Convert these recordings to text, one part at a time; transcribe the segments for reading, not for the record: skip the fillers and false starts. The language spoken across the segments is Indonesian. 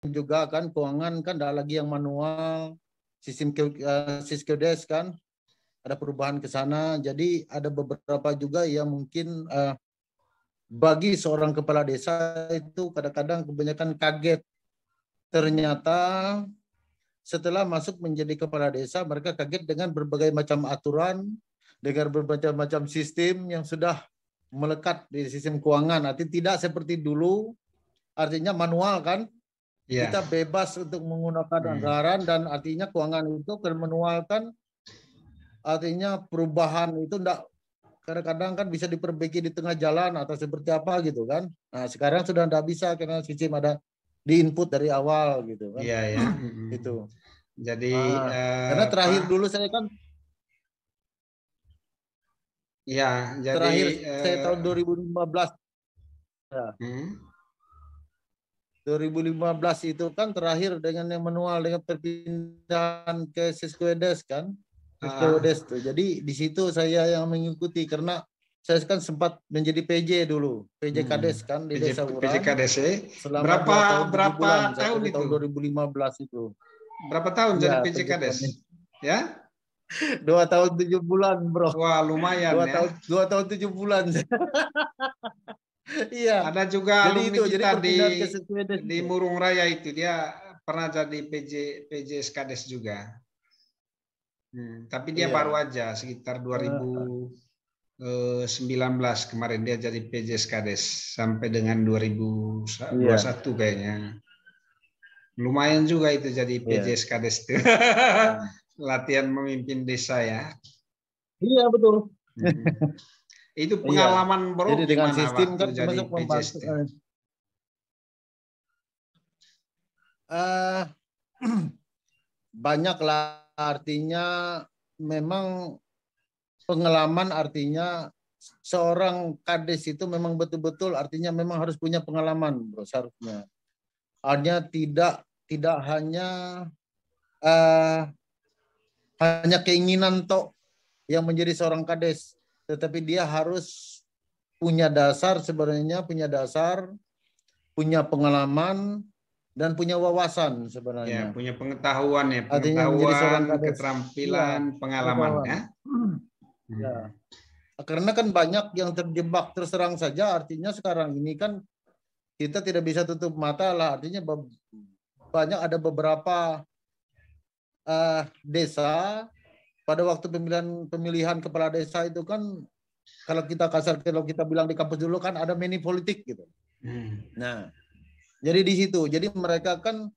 juga kan keuangan kan ada lagi yang manual, sistem Siskedes kan ada perubahan ke sana. Jadi ada beberapa juga yang mungkin bagi seorang kepala desa itu kadang-kadang kebanyakan kaget. Ternyata setelah masuk menjadi kepala desa mereka kaget dengan berbagai macam aturan, dengan berbagai macam sistem yang sudah melekat di sistem keuangan. Artinya tidak seperti dulu, artinya manual kan. Kita bebas untuk menggunakan anggaran dan artinya keuangan itu manual kan, artinya perubahan itu enggak kadang-kadang kan bisa diperbaiki di tengah jalan atau seperti apa gitu kan. Nah sekarang sudah enggak bisa karena sistem ada di input dari awal gitu kan. Iya ya. Itu. Jadi karena terakhir dulu saya kan ya, jadi terakhir saya tahun 2015 ya. 2015 itu kan terakhir dengan yang manual dengan perpindahan ke Siskedes kan. Siskedes tuh. Jadi di situ saya yang mengikuti karena saya kan sempat menjadi PJ dulu, PJ Kades kan di Desa Uran. PJ Kades selama 2 tahun 7 bulan tahun dari itu? tahun 2015 itu. Berapa tahun jadi ya, PJ Kades? Ya? 2 tahun 7 bulan, Bro. Wah, lumayan 2 ya. 2 tahun 7 bulan. Iya. Ada juga Jadi alumni itu, kita di itu. Murung Raya itu, dia pernah jadi PJ Skades juga. Tapi dia baru aja sekitar 2019 kemarin dia jadi PJ Skades sampai dengan 2021 kayaknya. Lumayan juga itu jadi PJ Skades itu. Latihan memimpin desa ya. Iya betul. Itu pengalaman Bro jadi dengan gimana sistem waktu kan jadi termasuk PJ itu? Banyak lah, artinya memang pengalaman, artinya seorang kades itu memang betul-betul artinya memang harus punya pengalaman, Bro, seharusnya. Artinya tidak hanya keinginan toh yang menjadi seorang kades, tetapi dia harus punya dasar, sebenarnya punya pengalaman dan punya wawasan sebenarnya. Ya, punya pengetahuan ya, Artinya menjadi seorang pengetahuan, kades. keterampilan, pengalaman ya. Ya. Karena kan banyak yang terjebak, terserang saja, artinya sekarang ini kan kita tidak bisa tutup mata lah, artinya banyak ada beberapa desa pada waktu pemilihan kepala desa itu kan, kalau kita kasar, kalau kita bilang di kampus dulu kan ada money politik gitu. Nah, jadi di situ, jadi mereka kan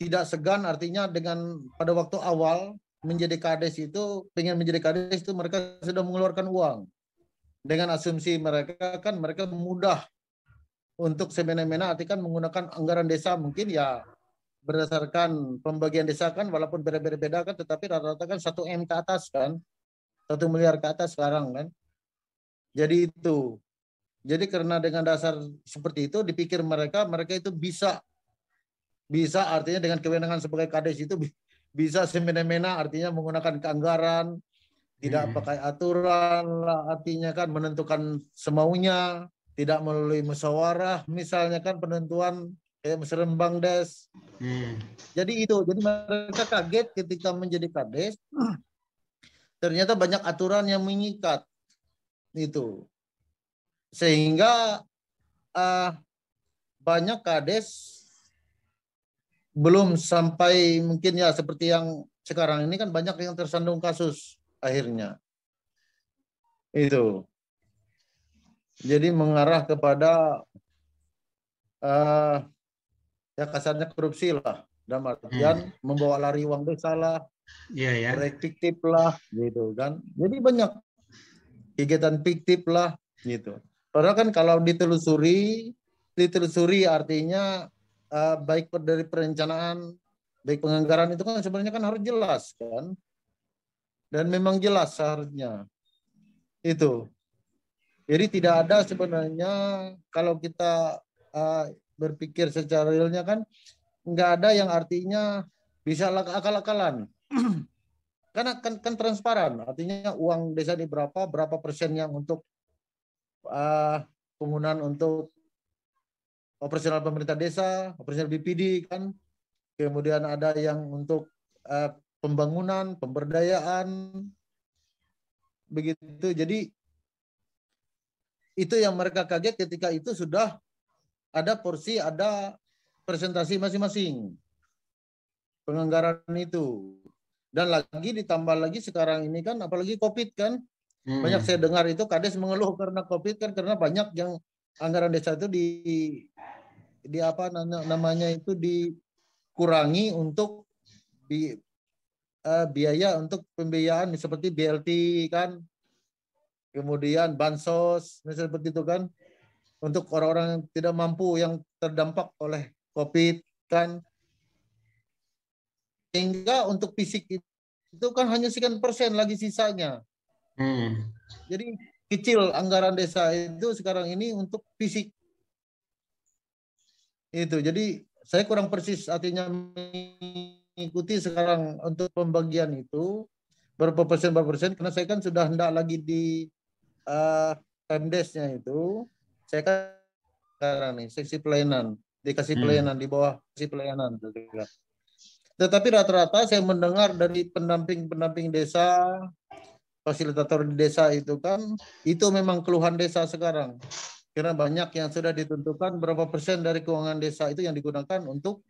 tidak segan, artinya dengan pada waktu awal menjadi kades itu, pengen menjadi kades itu mereka sudah mengeluarkan uang. Dengan asumsi mereka kan mereka mudah untuk semena-mena, artinya kan menggunakan anggaran desa mungkin ya berdasarkan pembagian desa kan, walaupun beda-beda kan, tetapi rata-rata kan 1 M ke atas kan, 1 miliar ke atas sekarang kan. Jadi itu. Jadi karena dengan dasar seperti itu dipikir mereka itu bisa artinya dengan kewenangan sebagai kades itu bisa semena-mena, artinya menggunakan keanggaran, tidak pakai aturan lah, artinya kan menentukan semaunya, tidak melalui musyawarah misalnya kan, penentuan Musrembang Des. Jadi itu, jadi mereka kaget ketika menjadi kades, ternyata banyak aturan yang mengikat itu, sehingga banyak kades belum sampai mungkin ya seperti yang sekarang ini kan banyak yang tersandung kasus akhirnya. Itu. Jadi mengarah kepada ya kasarnya korupsi lah, dalam artian membawa lari uang desa lah, proyek fiktif lah, gitu kan. Jadi banyak kegiatan fiktif lah, gitu. Padahal kan kalau ditelusuri artinya baik dari perencanaan, baik penganggaran itu kan sebenarnya kan harus jelas kan, dan memang jelas seharusnya itu. Jadi tidak ada sebenarnya, kalau kita berpikir secara realnya kan nggak ada yang artinya bisa akal-akalan. Karena kan transparan, artinya uang desa ini berapa persen yang untuk penggunaan untuk operasional pemerintah desa, operasional BPD kan, kemudian ada yang untuk pembangunan, pemberdayaan, begitu. Jadi itu yang mereka kaget ketika itu sudah ada porsi, ada presentasi masing-masing penganggaran itu. Dan lagi ditambah lagi sekarang ini kan, apalagi COVID kan, banyak saya dengar itu Kades mengeluh karena COVID kan, karena banyak yang anggaran desa itu di apa namanya itu dikurangi untuk biaya untuk pembiayaan seperti BLT kan, kemudian bansos misalnya seperti itu kan, untuk orang-orang yang tidak mampu yang terdampak oleh COVID kan. Sehingga untuk fisik itu kan hanya sekian persen lagi sisanya. Jadi kecil anggaran desa itu sekarang ini untuk fisik. Itu. Jadi saya kurang persis artinya mengikuti sekarang untuk pembagian itu berapa persen karena saya kan sudah hendak lagi di Pemdesnya itu. Saya kan sekarang nih seksi pelayanan, dikasih pelayanan di bawah seksi pelayanan. Tetapi rata-rata saya mendengar dari pendamping desa, fasilitator di desa itu kan, itu memang keluhan desa sekarang. Karena banyak yang sudah ditentukan berapa persen dari keuangan desa itu yang digunakan untuk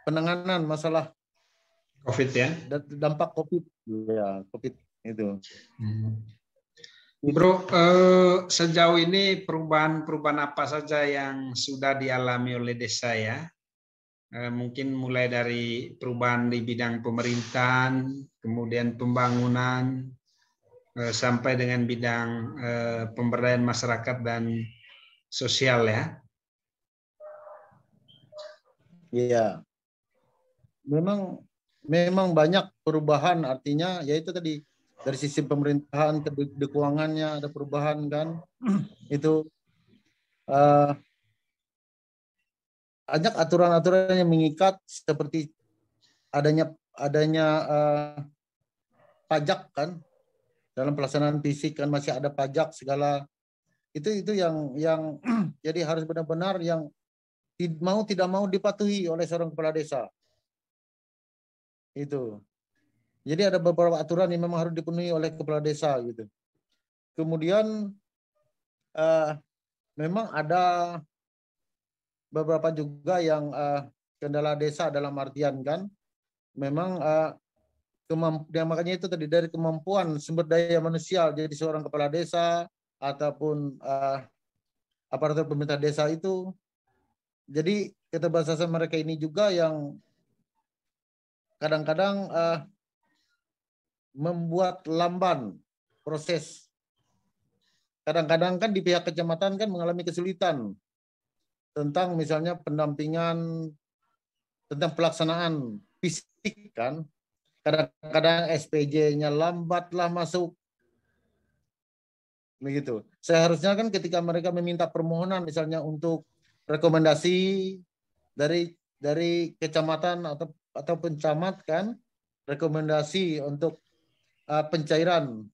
penanganan masalah COVID ya. Dampak COVID. Ya, COVID itu. Bro, sejauh ini perubahan apa saja yang sudah dialami oleh desa ya? Mungkin mulai dari perubahan di bidang pemerintahan, kemudian pembangunan, sampai dengan bidang pemberdayaan masyarakat dan sosial ya. Iya. Memang banyak perubahan, artinya yaitu tadi dari sisi pemerintahan ke keuangannya ada perubahan kan. Itu banyak aturan-aturan yang mengikat seperti adanya pajak kan, dalam pelaksanaan fisik kan masih ada pajak segala itu yang jadi harus benar-benar yang tidak mau dipatuhi oleh seorang kepala desa. Itu. Jadi ada beberapa aturan yang memang harus dipenuhi oleh kepala desa gitu. Kemudian memang ada beberapa juga yang kendala desa dalam artian kan, memang makanya itu tadi dari kemampuan sumber daya manusia jadi seorang kepala desa ataupun aparatur pemerintah desa itu. Jadi keterbatasan mereka ini juga yang kadang-kadang membuat lamban proses. Kadang-kadang kan di pihak kecamatan kan mengalami kesulitan tentang misalnya pendampingan tentang pelaksanaan fisik kan. Kadang-kadang SPJ-nya lambatlah masuk. Begitu. Seharusnya kan ketika mereka meminta permohonan misalnya untuk rekomendasi dari kecamatan atau pencamat kan, rekomendasi untuk pencairan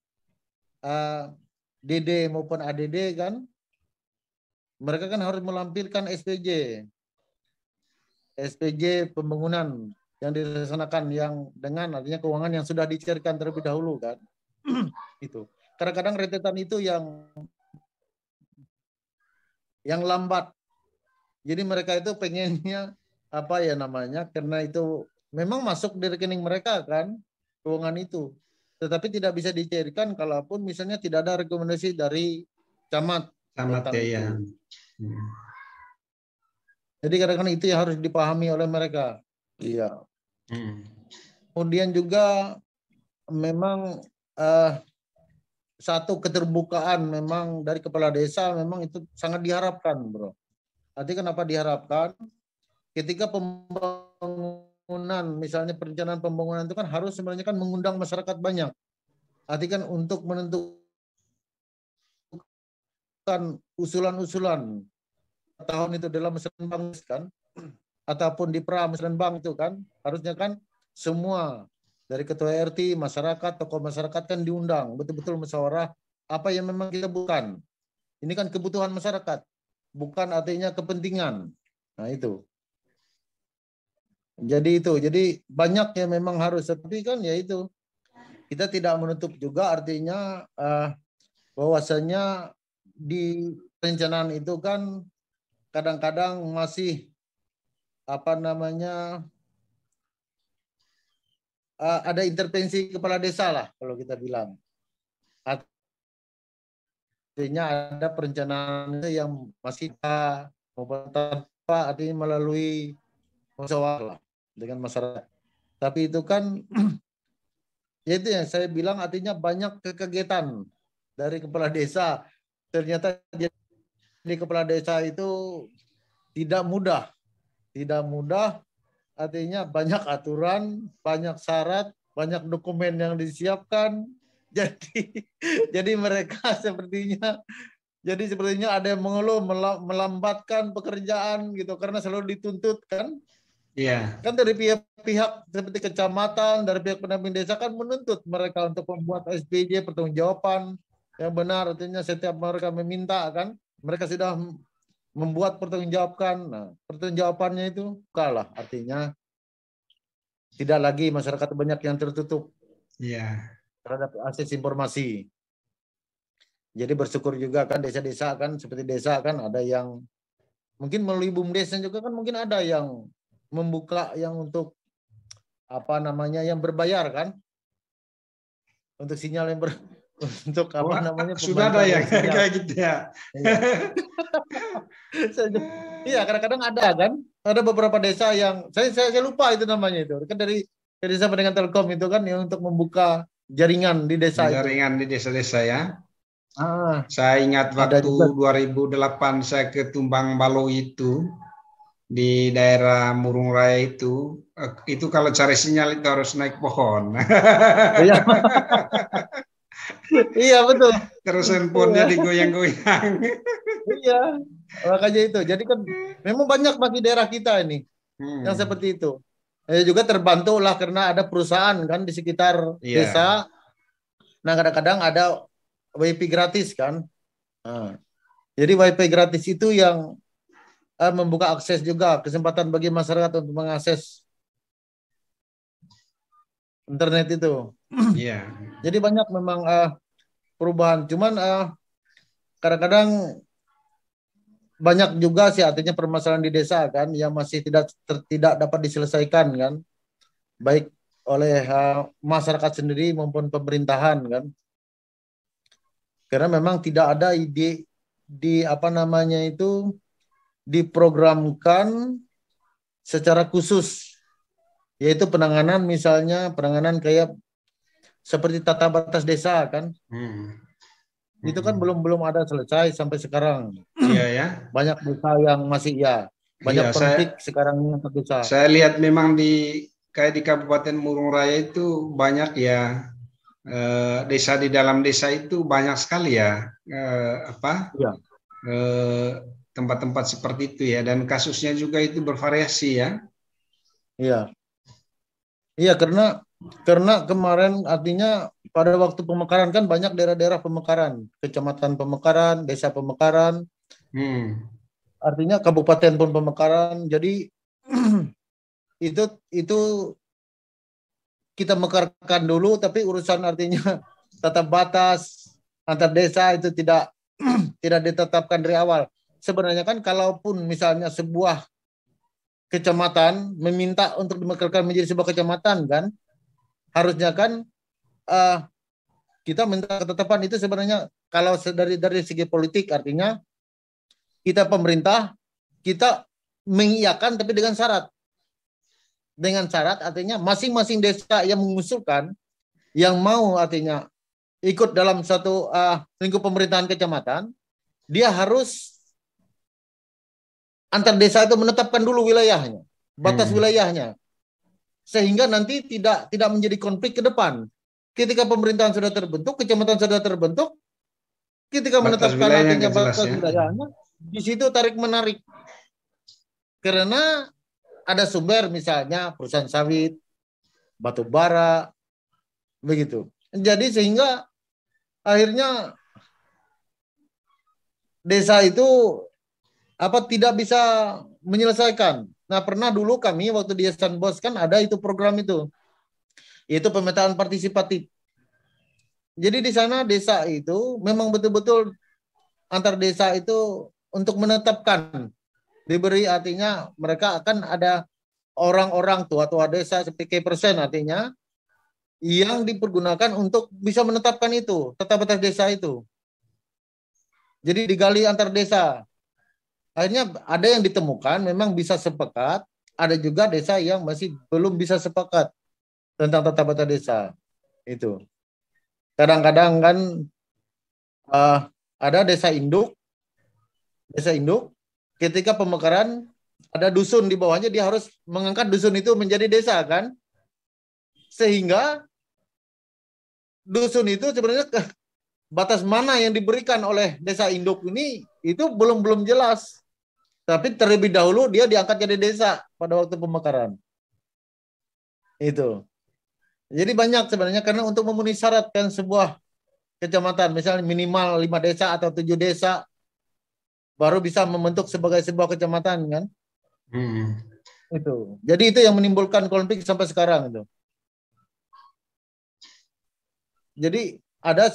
DD maupun ADD kan, mereka kan harus melampirkan SPJ pembangunan yang dilaksanakan yang dengan artinya keuangan yang sudah dicairkan terlebih dahulu kan. Itu. Kadang-kadang rentetan itu yang lambat. Jadi mereka itu pengennya apa ya namanya, karena itu memang masuk di rekening mereka kan keuangan itu, tetapi tidak bisa dicairkan kalaupun misalnya tidak ada rekomendasi dari camat tentang itu. Ya. Jadi kadang-kadang itu yang harus dipahami oleh mereka. Iya. Kemudian juga memang satu keterbukaan memang dari kepala desa memang itu sangat diharapkan, bro. Artinya kenapa diharapkan? Ketika pembangunan, misalnya perencanaan pembangunan itu kan harus sebenarnya kan mengundang masyarakat banyak. Artinya kan untuk menentukan usulan-usulan tahun itu dalam musrenbang kan, ataupun di pra musrenbang itu kan, harusnya kan semua dari ketua RT, masyarakat, tokoh masyarakat kan diundang, betul-betul musyawarah apa yang memang kita butuhkan. Ini kan kebutuhan masyarakat. bukan artinya kepentingan. Nah itu. Jadi banyak yang memang harus, tapi kan ya itu kita tidak menutup juga artinya bahwasanya di perencanaan itu kan kadang-kadang masih ada intervensi kepala desa lah kalau kita bilang. Artinya ada perencanaan yang masih tanpa artinya melalui musyawarah dengan masyarakat. Tapi itu kan ya itu yang saya bilang artinya banyak kegiatan dari kepala desa. Ternyata jadi kepala desa itu tidak mudah. Tidak mudah artinya banyak aturan, banyak syarat, banyak dokumen yang disiapkan. Jadi mereka sepertinya ada yang mengeluh melambatkan pekerjaan gitu karena selalu dituntut kan. Iya. Kan dari pihak seperti kecamatan, dari pihak pendamping desa kan menuntut mereka untuk membuat SPJ pertanggungjawaban yang benar, artinya setiap mereka meminta kan, mereka sudah membuat pertanggungjawabkan. Nah, pertanggungjawabannya itu kalah, artinya tidak lagi masyarakat banyak yang tertutup terhadap akses informasi. Jadi bersyukur juga kan desa-desa kan, seperti desa kan ada yang mungkin melalui BUMDes juga kan mungkin ada yang membuka yang untuk yang berbayar kan, untuk sinyal yang untuk sudah ada ya kayak gitu ya. Iya kadang-kadang ada kan, ada beberapa desa yang saya lupa itu namanya itu kan dari desa dengan Telkom itu kan yang untuk membuka jaringan di desa jaringan di desa-desa ya. Saya ingat waktu 2008 saya ke Tumbang Balo itu di daerah Murung Raya itu kalau cari sinyal itu harus naik pohon. Iya. Iya betul. Terus handphonenya digoyang-goyang. Iya, makanya itu. Jadi kan memang banyak bagi daerah kita ini yang seperti itu. Juga terbantu lah karena ada perusahaan kan di sekitar desa. Nah kadang-kadang ada WiFi gratis kan. Jadi WiFi gratis itu yang membuka akses juga, kesempatan bagi masyarakat untuk mengakses internet itu. Iya. Jadi banyak memang perubahan. Cuman kadang-kadang banyak juga sih artinya permasalahan di desa kan yang masih tidak dapat diselesaikan kan, baik oleh masyarakat sendiri maupun pemerintahan kan. Karena memang tidak ada ide diprogramkan secara khusus, yaitu penanganan kayak seperti tata batas desa kan. Itu kan belum ada selesai sampai sekarang. Iya ya. Banyak desa yang masih banyak konflik sekarang yang terbesar. Saya lihat memang kayak di Kabupaten Murung Raya itu banyak ya desa di dalam desa itu banyak sekali ya tempat-tempat seperti itu ya, dan kasusnya juga itu bervariasi ya. Iya karena kemarin artinya pada waktu pemekaran kan banyak daerah-daerah pemekaran, kecamatan pemekaran, desa pemekaran, artinya kabupaten pun pemekaran. Jadi itu kita mekarkan dulu, tapi urusan artinya tata batas antar desa itu tidak ditetapkan dari awal. Sebenarnya kan kalaupun misalnya sebuah kecamatan meminta untuk dimekarkan menjadi sebuah kecamatan kan, harusnya kan kita minta ketetapan itu sebenarnya kalau dari segi politik artinya kita pemerintah kita mengiyakan tapi dengan syarat. Dengan syarat artinya masing-masing desa yang mengusulkan yang mau artinya ikut dalam satu lingkup pemerintahan kecamatan, dia harus antar desa itu menetapkan dulu wilayahnya, batas wilayahnya, sehingga nanti tidak menjadi konflik ke depan. Ketika pemerintahan sudah terbentuk, kecamatan sudah terbentuk, ketika menetapkan artinya batas wilayahnya, di situ tarik menarik. Karena ada sumber misalnya perusahaan sawit, batu bara, begitu. Jadi sehingga akhirnya desa itu tidak bisa menyelesaikan. Nah, pernah dulu kami waktu di Yayasan Bos kan ada itu program itu, yaitu pemetaan partisipatif. Jadi di sana desa itu memang betul-betul antar desa itu untuk menetapkan, diberi, artinya mereka akan ada orang-orang tua-tua desa seperti persen, artinya yang dipergunakan untuk bisa menetapkan itu tata batas desa itu. Jadi digali antar desa. Akhirnya ada yang ditemukan memang bisa sepakat, ada juga desa yang masih belum bisa sepakat tentang tata batas desa itu. Kadang-kadang kan ada desa induk, ketika pemekaran ada dusun di bawahnya, dia harus mengangkat dusun itu menjadi desa kan, sehingga dusun itu sebenarnya batas mana yang diberikan oleh desa induk ini itu belum jelas. Tapi terlebih dahulu dia diangkat jadi desa pada waktu pemekaran. Itu. Jadi banyak sebenarnya, karena untuk memenuhi syarat kan sebuah kecamatan, misalnya minimal 5 desa atau 7 desa, baru bisa membentuk sebagai sebuah kecamatan kan. Itu. Jadi itu yang menimbulkan konflik sampai sekarang itu. Jadi ada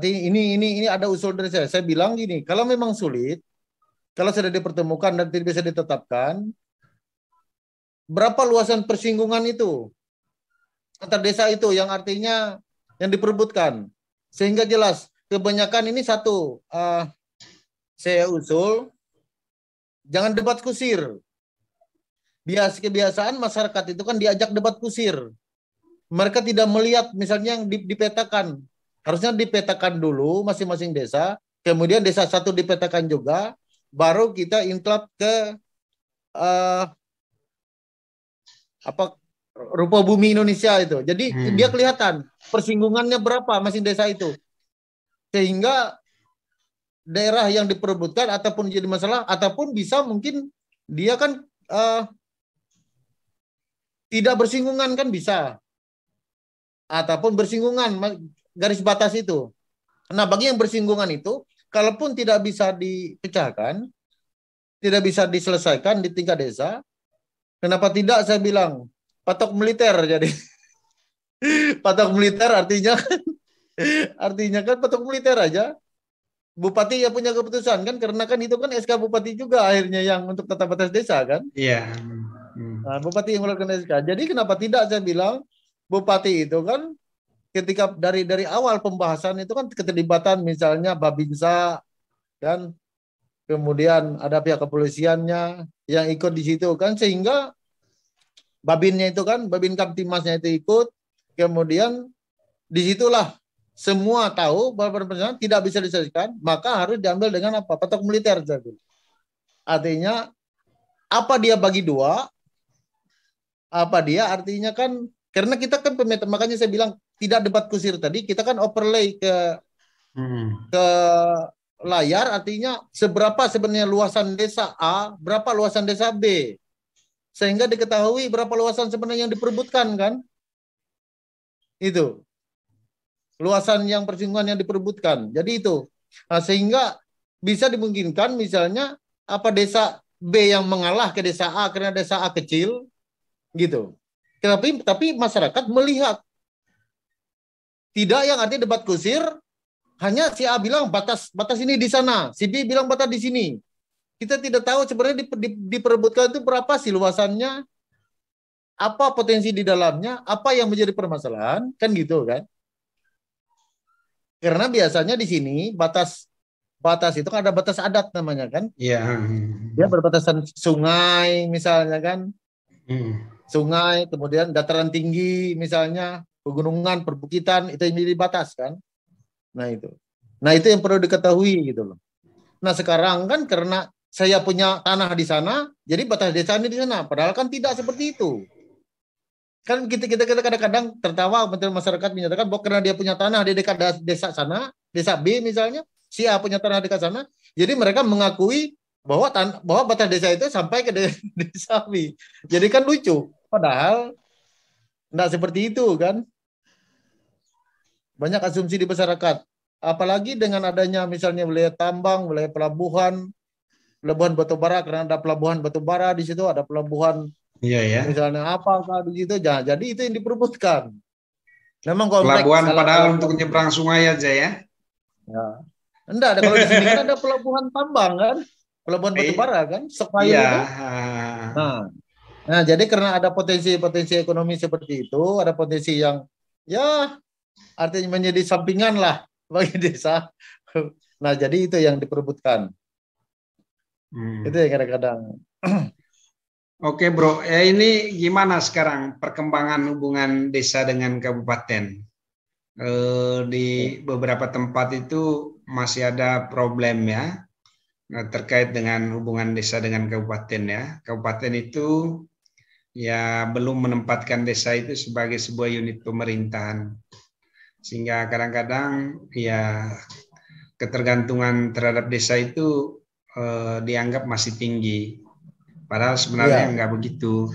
ini ada usul dari saya. Saya bilang gini, kalau memang sulit, kalau sudah dipertemukan dan tidak bisa ditetapkan, berapa luasan persinggungan itu antar desa itu yang artinya yang diperebutkan, sehingga jelas. Kebanyakan ini satu, saya usul jangan debat kusir. Kebiasaan masyarakat itu kan diajak debat kusir. Mereka tidak melihat misalnya yang dipetakan. Harusnya dipetakan dulu masing-masing desa, kemudian desa satu dipetakan juga, baru kita inklap ke rupa bumi Indonesia itu. Jadi dia kelihatan persinggungannya berapa masing desa itu. Sehingga daerah yang diperebutkan ataupun jadi masalah, ataupun bisa mungkin dia kan tidak bersinggungan kan bisa. Ataupun bersinggungan garis batas itu. Nah, bagi yang bersinggungan itu, kalaupun tidak bisa dipecahkan, tidak bisa diselesaikan di tingkat desa, kenapa tidak saya bilang patok militer. Jadi patok militer artinya kan patok militer aja. Bupati ya punya keputusan kan, karena kan itu kan SK Bupati juga akhirnya yang untuk tata batas desa kan. Iya. Nah, Bupati yang mengeluarkan SK. Jadi kenapa tidak saya bilang Bupati itu kan ketika dari awal pembahasan itu kan keterlibatan misalnya Babinsa kan, kemudian ada pihak kepolisiannya yang ikut di situ kan, sehingga Babinnya itu kan, Babin Kamtimasnya itu ikut, kemudian disitulah semua tahu bahwa permasalahan tidak bisa diselesaikan, maka harus diambil dengan apa? Patok militer. Artinya apa dia bagi dua, apa dia artinya kan, karena kita kan pemetaan, makanya saya bilang tidak debat kusir tadi, kita kan overlay ke layar, artinya seberapa sebenarnya luasan desa A, berapa luasan desa B, sehingga diketahui berapa luasan sebenarnya yang diperebutkan kan, itu luasan yang persinggungan yang diperebutkan. Jadi itu, nah, sehingga bisa dimungkinkan misalnya apa desa B yang mengalah ke desa A karena desa A kecil gitu. Tapi masyarakat melihat tidak yang artinya debat kusir, hanya si A bilang batas ini di sana, si B bilang batas di sini. Kita tidak tahu sebenarnya diperebutkan itu berapa sih luasannya, apa potensi di dalamnya, apa yang menjadi permasalahan, kan gitu kan. Karena biasanya di sini batas itu kan ada batas adat namanya kan. Iya. Dia berbatasan sungai misalnya kan. Sungai, kemudian dataran tinggi misalnya, pegunungan, perbukitan, itu yang jadi batas kan. Nah itu yang perlu diketahui gitu loh. Nah sekarang kan karena saya punya tanah di sana, jadi batas desa ini di sana. Padahal kan tidak seperti itu. Kan kita kadang-kadang tertawa, masyarakat menyatakan bahwa karena dia punya tanah di dekat desa sana, desa B misalnya, si A punya tanah dekat sana, jadi mereka mengakui bahwa batas desa itu sampai ke desa B. Jadi kan lucu. Padahal enggak seperti itu kan. Banyak asumsi di masyarakat. Apalagi dengan adanya misalnya wilayah tambang, wilayah pelabuhan, pelabuhan batubara karena ada pelabuhan batubara di situ, ada pelabuhan misalnya apa di situ. Jadi itu yang diperebutkan. Memang kompleks. Pelabuhan padahal untuk nyebrang sungai aja ya. Ya. Enggak ada, kalau di sini kan ada pelabuhan tambang kan, pelabuhan batubara kan, Sekayun itu. Nah, jadi karena ada potensi ekonomi seperti itu, ada potensi yang ya artinya menjadi sampingan lah bagi desa. Nah, jadi itu yang diperebutkan. Itu yang kadang-kadang. Oke bro, ini gimana sekarang perkembangan hubungan desa dengan kabupaten? Di beberapa tempat itu masih ada problem ya, terkait dengan hubungan desa dengan kabupaten ya. Kabupaten itu ya belum menempatkan desa itu sebagai sebuah unit pemerintahan, sehingga kadang-kadang ya ketergantungan terhadap desa itu dianggap masih tinggi. Padahal sebenarnya enggak begitu.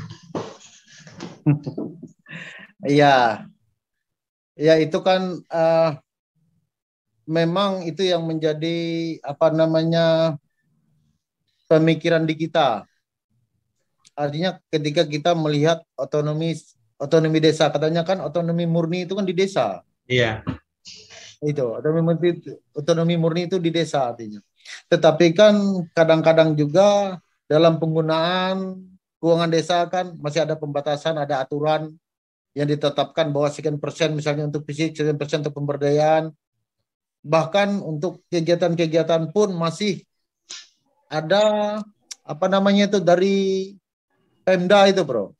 Iya. Ya itu kan memang itu yang menjadi pemikiran di kita. Artinya ketika kita melihat otonomi desa, katanya kan otonomi murni itu kan di desa. Iya. Itu otonomi murni itu di desa artinya. Tetapi kan kadang-kadang juga dalam penggunaan keuangan desa kan masih ada pembatasan, ada aturan yang ditetapkan bahwa sekian persen misalnya untuk fisik, sekian persen untuk pemberdayaan. Bahkan untuk kegiatan-kegiatan pun masih ada dari Pemda itu bro.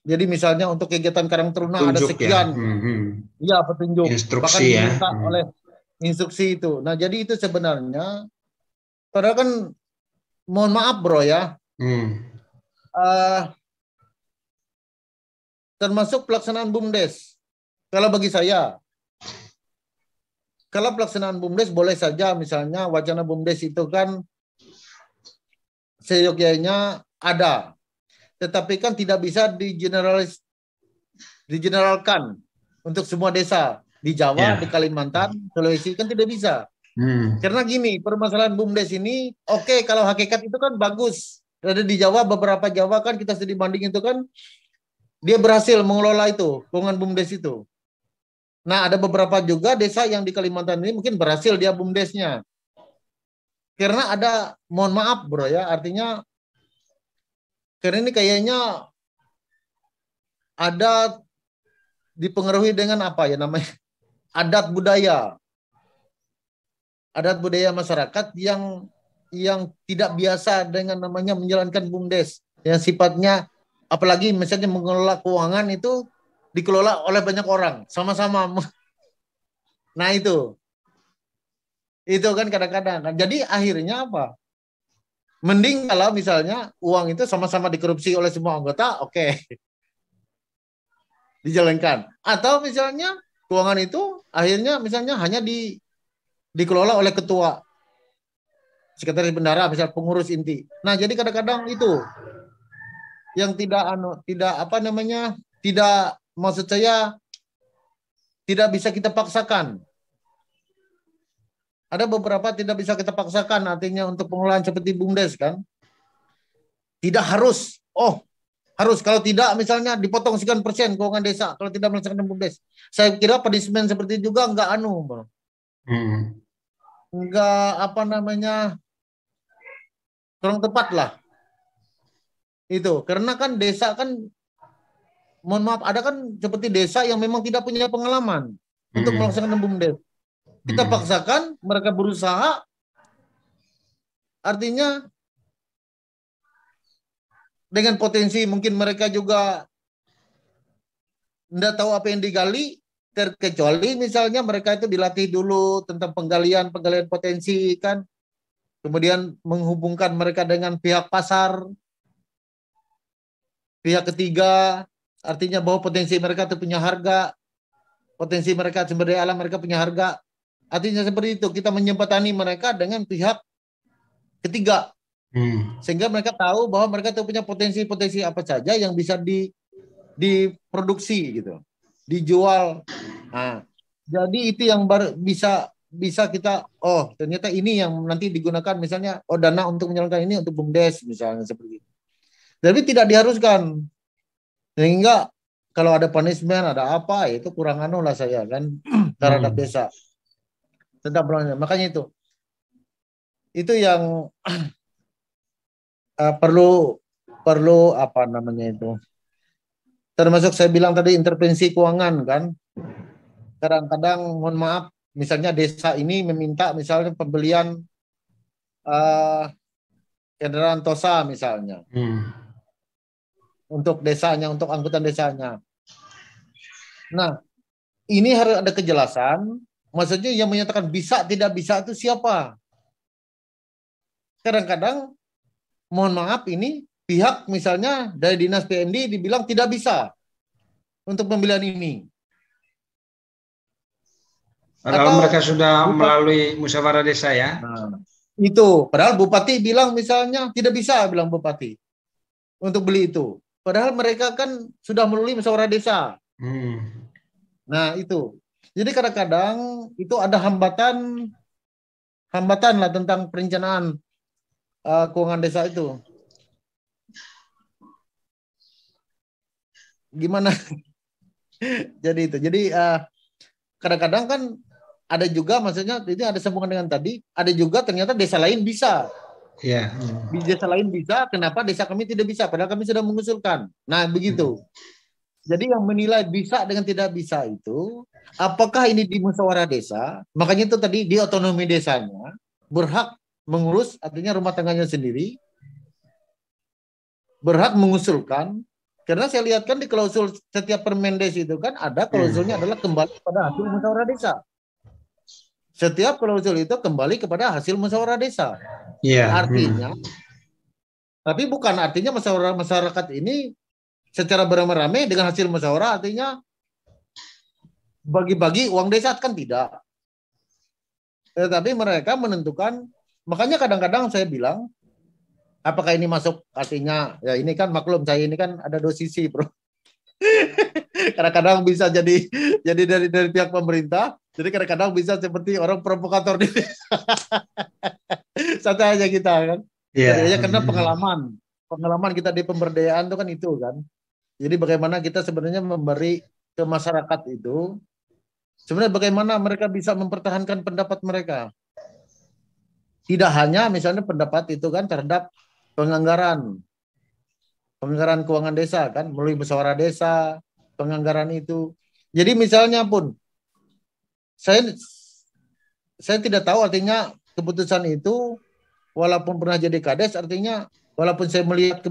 Jadi misalnya untuk kegiatan Karang Taruna ada sekian. Iya, petunjuk. Instruksi bahkan diminta oleh instruksi itu. Nah jadi itu sebenarnya, padahal kan mohon maaf bro ya, termasuk pelaksanaan BUMDes. Kalau bagi saya, kalau pelaksanaan BUMDes boleh saja, misalnya wacana BUMDes itu kan seyogyanya ada, tetapi kan tidak bisa digeneralkan untuk semua desa di Jawa, di Kalimantan, Sulawesi kan tidak bisa. Karena gini, permasalahan BUMDes ini, oke, kalau hakikat itu kan bagus. Ada di Jawa, beberapa Jawa kan kita studi banding itu kan dia berhasil mengelola itu, keuangan BUMDes itu. Nah, ada beberapa juga desa yang di Kalimantan ini mungkin berhasil dia BUMDesnya. Karena ada, mohon maaf bro ya, artinya karena ini kayaknya ada dipengaruhi dengan apa ya namanya, adat budaya masyarakat yang tidak biasa dengan namanya menjalankan BUMDes, yang sifatnya apalagi misalnya mengelola keuangan itu dikelola oleh banyak orang sama-sama. Nah itu kan kadang-kadang kan. Jadi akhirnya apa? Mending kalau misalnya uang itu sama-sama dikorupsi oleh semua anggota, oke. Dijalankan. Atau misalnya keuangan itu akhirnya misalnya hanya dikelola oleh ketua, sekretaris bendara, misal pengurus inti. Nah, jadi kadang-kadang itu yang maksud saya tidak bisa kita paksakan. Ada beberapa tidak bisa kita paksakan, artinya untuk pengelolaan seperti BUMDes kan. Tidak harus, harus, kalau tidak misalnya dipotong sekian persen keuangan desa kalau tidak melaksanakan BUMDes. Saya kira punishment seperti itu juga enggak enggak kurang tepat lah. Itu karena kan desa kan, mohon maaf, ada kan seperti desa yang memang tidak punya pengalaman untuk melaksanakan BUMDes. Kita paksakan, mereka berusaha, artinya dengan potensi mungkin mereka juga tidak tahu apa yang digali, terkecuali misalnya mereka itu dilatih dulu tentang penggalian potensi kan, kemudian menghubungkan mereka dengan pihak pasar, pihak ketiga, artinya bahwa potensi mereka itu punya harga, potensi mereka sumber daya alam mereka punya harga. Artinya seperti itu, kita menjembatani mereka dengan pihak ketiga. Sehingga mereka tahu bahwa mereka itu punya potensi-potensi apa saja yang bisa diproduksi gitu, dijual. Nah, jadi itu yang bisa bisa kita, oh ternyata ini yang nanti digunakan misalnya, oh dana untuk menyalurkan ini untuk BUMDes misalnya seperti itu. Tapi tidak diharuskan. Sehingga kalau ada punishment, ada apa, itu kurang anu lah saya kan terhadap desa. Tentang makanya itu yang perlu apa namanya itu. Termasuk saya bilang tadi intervensi keuangan kan. Kadang-kadang mohon maaf, misalnya desa ini meminta misalnya pembelian kendaraan Tosa misalnya. Untuk desanya, untuk angkutan desanya. Nah, ini harus ada kejelasan. Maksudnya yang menyatakan bisa tidak bisa itu siapa? Kadang-kadang mohon maaf ini pihak misalnya dari dinas PND dibilang tidak bisa untuk pembelian ini. Padahal mereka sudah melalui musyawarah desa ya. Nah, itu padahal bupati bilang misalnya tidak bisa, bilang bupati untuk beli itu. Padahal mereka kan sudah melalui musyawarah desa. Nah itu. Jadi kadang-kadang itu ada hambatan lah tentang perencanaan keuangan desa itu. Gimana? Jadi itu. Jadi kadang-kadang kan ada juga, maksudnya itu ada sambungan dengan tadi, ada juga ternyata desa lain bisa. Iya. Di desa lain bisa, kenapa desa kami tidak bisa? Padahal kami sudah mengusulkan. Nah begitu. Jadi yang menilai bisa dengan tidak bisa itu, apakah ini di musyawarah desa? Makanya itu tadi di otonomi desanya berhak mengurus, artinya rumah tangganya sendiri, berhak mengusulkan. Karena saya lihat kan di klausul setiap Permendes itu kan ada klausulnya adalah kembali pada hasil musyawarah desa. Setiap klausul itu kembali kepada hasil musyawarah desa. Artinya, tapi bukan artinya masyarakat ini secara beramai-ramai dengan hasil musyawarah, artinya bagi-bagi uang desa, kan tidak. Tetapi mereka menentukan, makanya kadang-kadang saya bilang, apakah ini masuk, artinya, ya ini kan maklum, saya ini kan ada dua sisi, bro. Kadang-kadang bisa jadi dari pihak pemerintah, jadi kadang-kadang bisa seperti orang provokator di santai aja kita kan. Ya karena pengalaman kita di pemberdayaan itu kan itu kan. Jadi bagaimana kita sebenarnya memberi ke masyarakat itu, sebenarnya bagaimana mereka bisa mempertahankan pendapat mereka. Tidak hanya misalnya pendapat itu kan terhadap penganggaran keuangan desa kan, melalui musyawarah desa, penganggaran itu. Jadi misalnya pun saya tidak tahu artinya keputusan itu, walaupun pernah jadi kades, artinya walaupun saya melihat